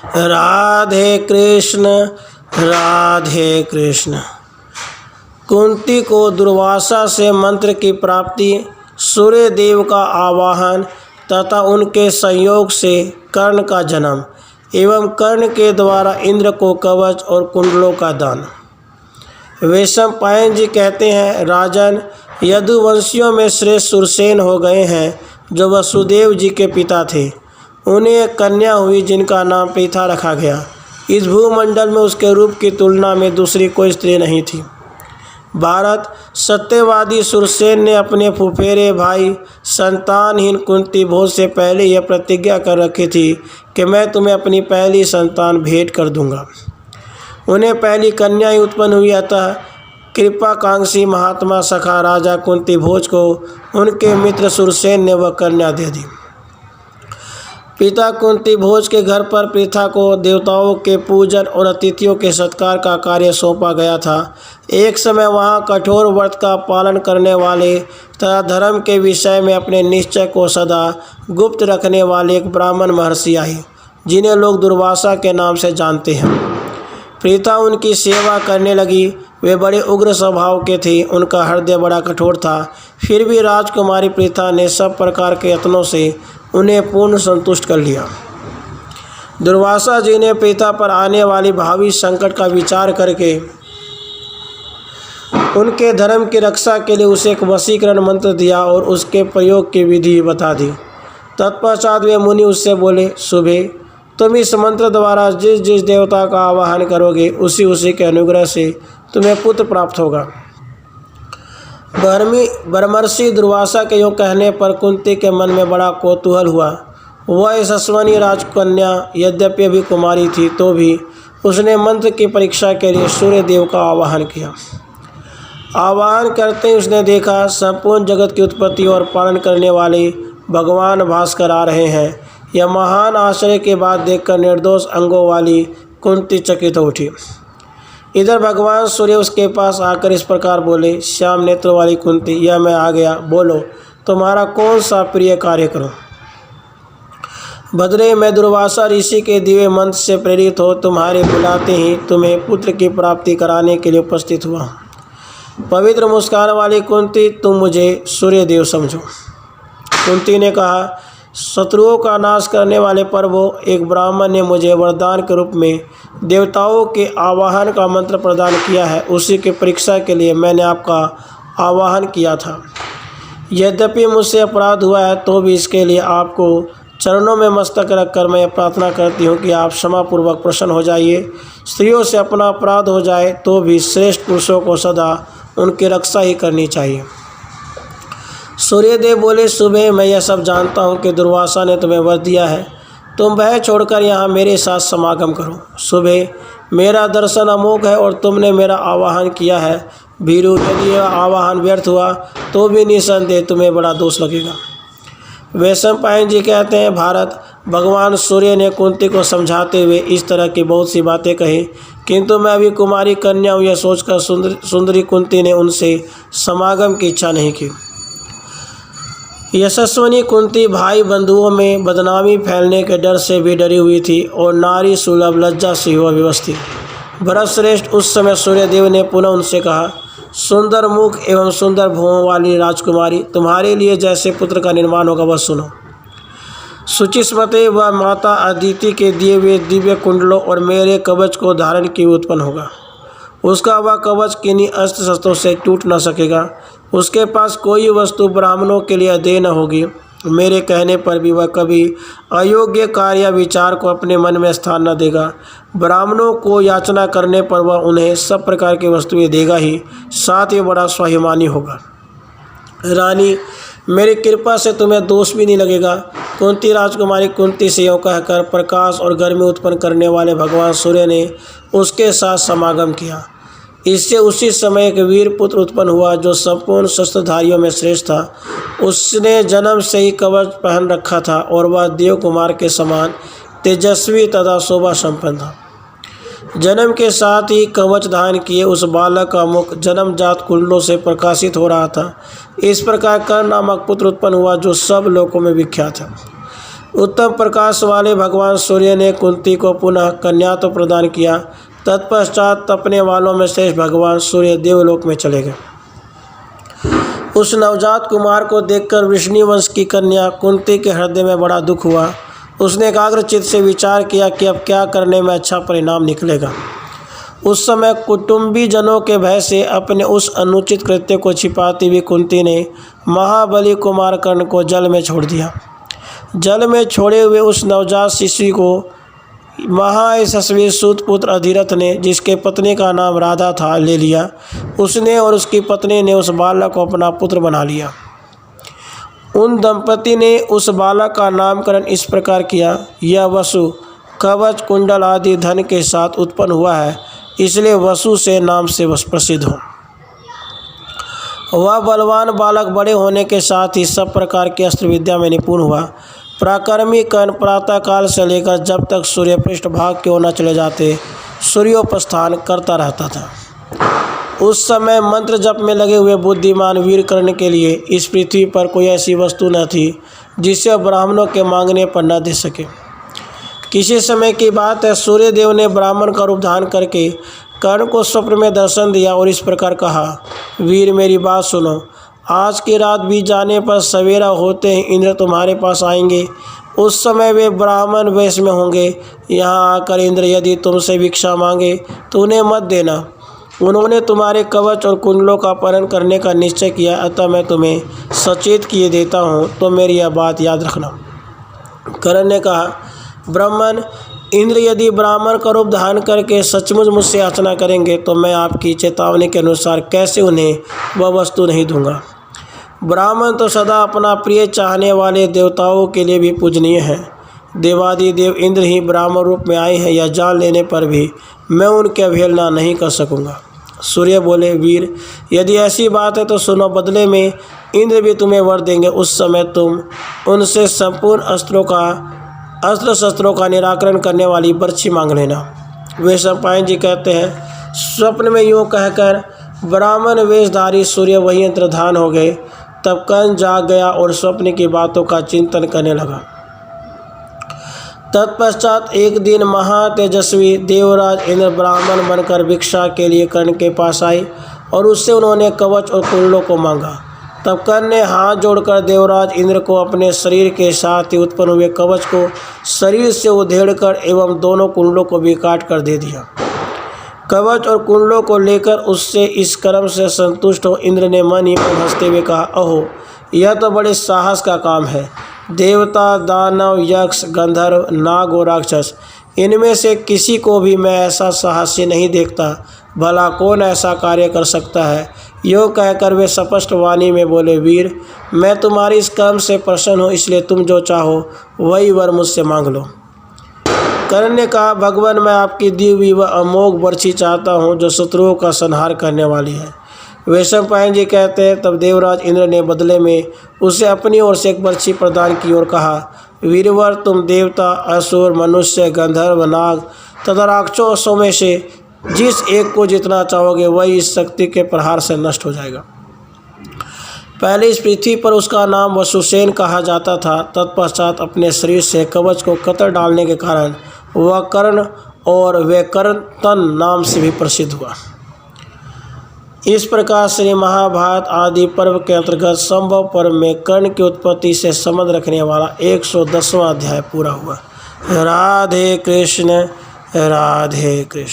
राधे कृष्ण राधे कृष्ण। कुंती को दुर्वासा से मंत्र की प्राप्ति, सूर्य देव का आवाहन तथा उनके संयोग से कर्ण का जन्म एवं कर्ण के द्वारा इंद्र को कवच और कुंडलों का दान। वैशंपायन जी कहते हैं, राजन, यदुवंशियों में श्रेष्ठ सुरसेन हो गए हैं जो वसुदेव जी के पिता थे। उन्हें एक कन्या हुई जिनका नाम पृथा रखा गया। इस भूमंडल में उसके रूप की तुलना में दूसरी कोई स्त्री नहीं थी। भारत, सत्यवादी सुरसेन ने अपने फुफेरे भाई संतानहीन कुंती भोज से पहले यह प्रतिज्ञा कर रखी थी कि मैं तुम्हें अपनी पहली संतान भेंट कर दूंगा। उन्हें पहली कन्या ही उत्पन्न हुई, अतः कृपाकांक्षी महात्मा सखा राजा कुंती भोज को उनके मित्र सुरसेन ने वह कन्या दे दी। पिता कुंती भोज के घर पर पृथा को देवताओं के पूजन और अतिथियों के सत्कार का कार्य सौंपा गया था। एक समय वहाँ कठोर व्रत का पालन करने वाले तथा धर्म के विषय में अपने निश्चय को सदा गुप्त रखने वाले एक ब्राह्मण महर्षि आए, जिन्हें लोग दुर्वासा के नाम से जानते हैं। पृथा उनकी सेवा करने लगी। वे बड़े उग्र स्वभाव के थे, उनका हृदय बड़ा कठोर था। फिर भी राजकुमारी पृथा ने सब प्रकार के यत्नों से उन्हें पूर्ण संतुष्ट कर लिया। दुर्वासा जी ने पृथा पर आने वाली भावी संकट का विचार करके उनके धर्म की रक्षा के लिए उसे एक वशीकरण मंत्र दिया और उसके प्रयोग की विधि बता दी। तत्पश्चात वे मुनि उससे बोले, सुबह, तुम इस मंत्र द्वारा जिस जिस देवता का आवाहन करोगे उसी उसी के अनुग्रह से तुम्हें पुत्र प्राप्त होगा। ब्रह्मर्षि दुर्वासा के यूँ कहने पर कुंती के मन में बड़ा कौतूहल हुआ। वह यशस्विनी राजकन्या यद्यपि अभी कुमारी थी तो भी उसने मंत्र की परीक्षा के लिए सूर्य देव का आवाहन किया। आवाहन करते ही उसने देखा संपूर्ण जगत की उत्पत्ति और पालन करने वाले भगवान भास्कर आ रहे हैं। यह महान आश्चर्य के बाद देखकर निर्दोष अंगों वाली कुंती चकित हो उठी। इधर भगवान सूर्य उसके पास आकर इस प्रकार बोले, श्याम नेत्र वाली कुंती, यह मैं आ गया, बोलो तुम्हारा कौन सा प्रिय कार्य करूं। भद्रे, मैं दुर्वासा ऋषि के दिव्य मंत्र से प्रेरित हो तुम्हारे बुलाते ही तुम्हें पुत्र की प्राप्ति कराने के लिए उपस्थित हुआ। पवित्र मुस्कान वाली कुंती, तुम मुझे सूर्य देव समझो। कुंती ने कहा, शत्रुओं का नाश करने वाले प्रभु, एक ब्राह्मण ने मुझे वरदान के रूप में देवताओं के आवाहन का मंत्र प्रदान किया है। उसी की परीक्षा के लिए मैंने आपका आवाहन किया था। यद्यपि मुझसे अपराध हुआ है तो भी इसके लिए आपको चरणों में मस्तक रखकर मैं प्रार्थना करती हूँ कि आप क्षमापूर्वक प्रसन्न हो जाइए। स्त्रियों से अपना अपराध हो जाए तो भी श्रेष्ठ पुरुषों को सदा उनकी रक्षा ही करनी चाहिए। सूर्यदेव बोले, सुबह, मैं यह सब जानता हूँ कि दुर्वासा ने तुम्हें वर दिया है। तुम भय छोड़कर यहाँ मेरे साथ समागम करो। सुबह, मेरा दर्शन अमोघ है और तुमने मेरा आवाहन किया है। भीरू, यदि यह आवाहन व्यर्थ हुआ तो भी निसंदेह तुम्हें बड़ा दोष लगेगा। वैशंपायन जी कहते हैं, भारत, भगवान सूर्य ने कुंती को समझाते हुए इस तरह की बहुत सी बातें कही, किंतु मैं अभी कुमारी कन्या हूँ यह सोचकर सुंदरी कुंती ने उनसे समागम की इच्छा नहीं की। यशस्विनी कुंती भाई बंधुओं में बदनामी फैलने के डर से भी डरी हुई थी और नारी सुलभ लज्जा से हुआ विवश थी। भरतश्रेष्ठ, उस समय सूर्यदेव ने पुनः उनसे कहा, सुंदर मुख एवं सुंदर भुवों वाली राजकुमारी, तुम्हारे लिए जैसे पुत्र का निर्माण होगा वह सुनो। शुचिस्मते, वह माता अदिति के दिए हुए दिव्य कुंडलों और मेरे कवच को धारण किए उत्पन्न होगा। उसका वह कवच किन्हीं अस्त्र शस्त्रों से टूट न सकेगा। उसके पास कोई वस्तु ब्राह्मणों के लिए अदेय न होगी। मेरे कहने पर भी वह कभी अयोग्य कार्य या विचार को अपने मन में स्थान न देगा। ब्राह्मणों को याचना करने पर वह उन्हें सब प्रकार की वस्तुएं देगा ही, साथ ही बड़ा स्वाभिमानी होगा। रानी, मेरी कृपा से तुम्हें दोष भी नहीं लगेगा। कुंती राजकुमारी कुंती से यूँ कहकर प्रकाश और गर्मी उत्पन्न करने वाले भगवान सूर्य ने उसके साथ समागम किया। इससे उसी समय एक वीर पुत्र उत्पन्न हुआ जो संपूर्ण शस्त्रधारियों में श्रेष्ठ था। उसने जन्म से ही कवच पहन रखा था और वह देव कुमार के समान तेजस्वी तथा शोभा संपन्न था। जन्म के साथ ही कवच धारण किए उस बालक का मुख जन्मजात कुंडलों से प्रकाशित हो रहा था। इस प्रकार कर्ण नामक पुत्र उत्पन्न हुआ जो सब लोकों में विख्यात है। उत्तम प्रकाश वाले भगवान सूर्य ने कुंती को पुनः कन्यात्व प्रदान किया। तत्पश्चात तपने वालों में श्रेष्ठ भगवान सूर्य देवलोक में चले गए। उस नवजात कुमार को देखकर वृष्णिवंश की कन्या कुंती के हृदय में बड़ा दुख हुआ। उसने एकाग्रचित्त से विचार किया कि अब क्या करने में अच्छा परिणाम निकलेगा। उस समय कुटुंबी जनों के भय से अपने उस अनुचित कृत्य को छिपाती हुई कुंती ने महाबली कुमार कर्ण को जल में छोड़ दिया। जल में छोड़े हुए उस नवजात शिशु को महायशस्वी सूतपुत्र अधिरथ ने, जिसके पत्नी का नाम राधा था, ले लिया। उसने और उसकी पत्नी ने उस बालक को अपना पुत्र बना लिया। उन दंपति ने उस बालक का नामकरण इस प्रकार किया, यह वसु कवच कुंडल आदि धन के साथ उत्पन्न हुआ है, इसलिए वसु से नाम से प्रसिद्ध हो। वह बलवान बालक बड़े होने के साथ ही सब प्रकार की अस्त्र विद्या में निपुण हुआ। पराक्रमी कर्ण प्रातःकाल से लेकर जब तक सूर्य पृष्ठभाग की ओर न चले जाते सूर्योपस्थान करता रहता था। उस समय मंत्र जप में लगे हुए बुद्धिमान वीर कर्ण के लिए इस पृथ्वी पर कोई ऐसी वस्तु न थी जिसे ब्राह्मणों के मांगने पर न दे सके। किसी समय की बात है, सूर्यदेव ने ब्राह्मण का रूप धारण करके कर्ण को स्वप्न में दर्शन दिया और इस प्रकार कहा, वीर मेरी बात सुनो, आज की रात बीत जाने पर सवेरा होते ही इंद्र तुम्हारे पास आएंगे। उस समय वे ब्राह्मण वेश में होंगे। यहाँ आकर इंद्र यदि तुमसे भिक्षा मांगे तो उन्हें मत देना। उन्होंने तुम्हारे कवच और कुंडलों का अपहरण करने का निश्चय किया, अतः मैं तुम्हें सचेत किए देता हूँ, तो मेरी यह बात याद रखना। कर्ण ने कहा, ब्राह्मण, इंद्र यदि ब्राह्मण का रूप धारण करके सचमुच मुझसे याचना करेंगे तो मैं आपकी चेतावनी के अनुसार कैसे उन्हें वह वस्तु नहीं दूंगा। ब्राह्मण तो सदा अपना प्रिय चाहने वाले देवताओं के लिए भी पूजनीय है। देवादिदेव इंद्र ही ब्राह्मण रूप में आए हैं, यह जान लेने पर भी मैं उनकी अवहेलना नहीं कर सकूँगा। सूर्य बोले, वीर यदि ऐसी बात है तो सुनो, बदले में इंद्र भी तुम्हें वर देंगे। उस समय तुम उनसे संपूर्ण अस्त्र शस्त्रों का निराकरण करने वाली बर्छी मांग लेना। वैशंपायन जी कहते हैं, स्वप्न में यूँ कहकर ब्राह्मण वेशधारी सूर्य वहीं अंतर्धान हो गए। तब कर्ण जाग गया और स्वप्न की बातों का चिंतन करने लगा। तत्पश्चात एक दिन महातेजस्वी देवराज इंद्र ब्राह्मण बनकर भिक्षा के लिए कर्ण के पास आए और उससे उन्होंने कवच और कुंडलों को मांगा। तब कर्ण ने हाथ जोड़कर देवराज इंद्र को अपने शरीर के साथ ही उत्पन्न हुए कवच को शरीर से उधेड़कर एवं दोनों कुंडलों को भी काट कर दे दिया। कवच और कुंडलों को लेकर उससे इस कर्म से संतुष्ट हो इंद्र ने मन ही मन हंसते हुए कहा, अहो, यह तो बड़े साहस का काम है। देवता, दानव, यक्ष, गंधर्व, नाग और राक्षस, इनमें से किसी को भी मैं ऐसा साहसी नहीं देखता। भला कौन ऐसा कार्य कर सकता है। यूँ कहकर वे स्पष्ट वाणी में बोले, वीर मैं तुम्हारी इस कर्म से प्रसन्न हूँ, इसलिए तुम जो चाहो वही वर मुझसे मांग लो। कर्ण ने कहा, भगवान मैं आपकी दी हुई वह अमोघ बर्छी चाहता हूँ जो शत्रुओं का संहार करने वाली है। वैशंपायन जी कहते हैं, तब देवराज इंद्र ने बदले में उसे अपनी ओर से एक बर्छी प्रदान की और कहा, वीरवर तुम देवता, असुर, मनुष्य, गंधर्व, नाग तथा राक्षसों में से जिस एक को जितना चाहोगे वही इस शक्ति के प्रहार से नष्ट हो जाएगा। पहले इस पृथ्वी पर उसका नाम वसुसेन कहा जाता था। तत्पश्चात अपने शरीर से कवच को कतर डालने के कारण वह कर्ण और वैकर्तन नाम से भी प्रसिद्ध हुआ। इस प्रकार श्री महाभारत आदि पर्व के अंतर्गत संभव पर्व में कर्ण की उत्पत्ति से संबंध रखने वाला 110वां अध्याय पूरा हुआ। राधे कृष्ण, राधे कृष्ण।